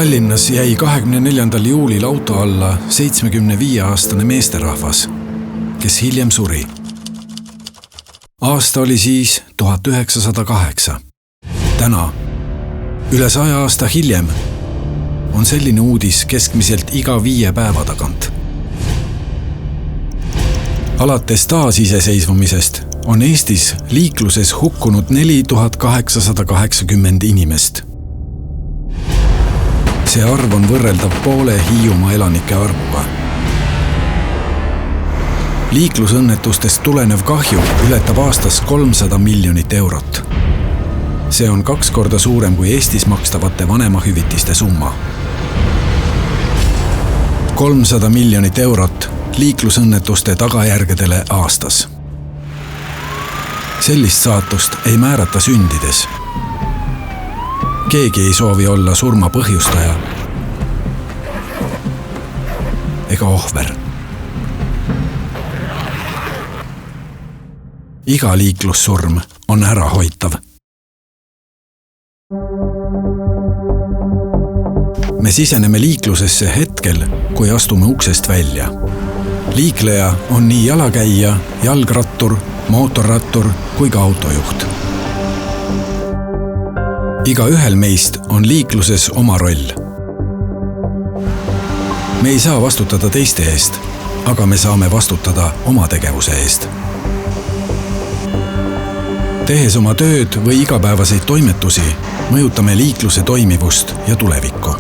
Tallinnas jäi 24. juulil auto alla 75-aastane meesterahvas, kes hiljem suri. Aasta oli siis 1908. Täna, üle 100 aasta hiljem, on selline uudis keskmiselt iga 5 päeva tagant. Alates taasiseseisvumisest on Eestis liikluses hukkunud 4880 inimest. See arv on võrreldav poole Hiiumaa elanike arvuga. Liiklusõnnetustest tulenev kahju ületab aastas 300 miljonit eurot. See on 2 korda suurem kui Eestis makstavate vanemahüvitiste summa. 300 miljonit eurot liiklusõnnetuste tagajärgedele aastas. Sellist saatust ei määrata sündides. Keegi ei soovi olla surma põhjustaja ega ohver. Iga liiklussurm on ärahoitav. Me siseneme liiklusesse hetkel, kui astume uksest välja. Liikleja on nii jalakäija, jalgrattur, mootorrattur kui ka autojuht. Igaühel meist on liikluses oma roll. Me ei saa vastutada teiste eest, aga me saame vastutada oma tegevuse eest. Tehes oma tööd või igapäevaseid toimetusi, mõjutame liikluse toimivust ja tulevikku.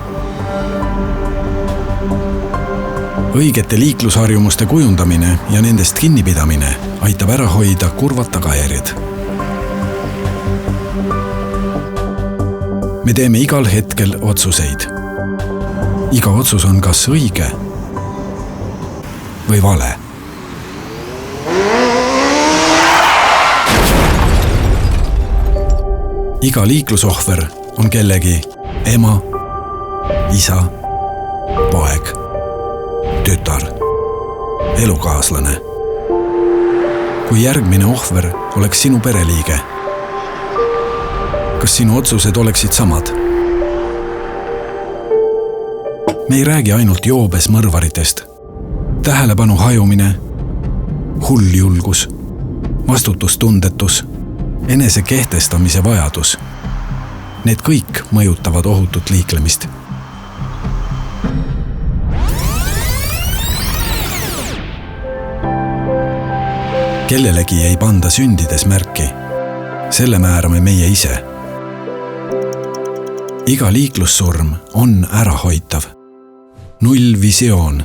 Õigete liiklusharjumuste kujundamine ja nendest kinnipidamine aitab ära hoida kurvad tagajärjed. Me teeme igal hetkel otsuseid. Iga otsus on kas õige või vale. Iga liiklusohver on kellegi ema, isa, poeg, tütar, elukaaslane. Kui järgmine ohver oleks sinu pereliige, kas sinu otsused oleksid samad? Me ei räägi ainult joobes mõrvaritest. Tähelepanu hajumine, hulljulgus, vastutustundetus, enese kehtestamise vajadus. Need kõik mõjutavad ohutut liiklemist. Kellelegi ei panda sündides märki. Selle määrame meie ise. Iga liiklussurm on ärahoitav. Nullvisioon.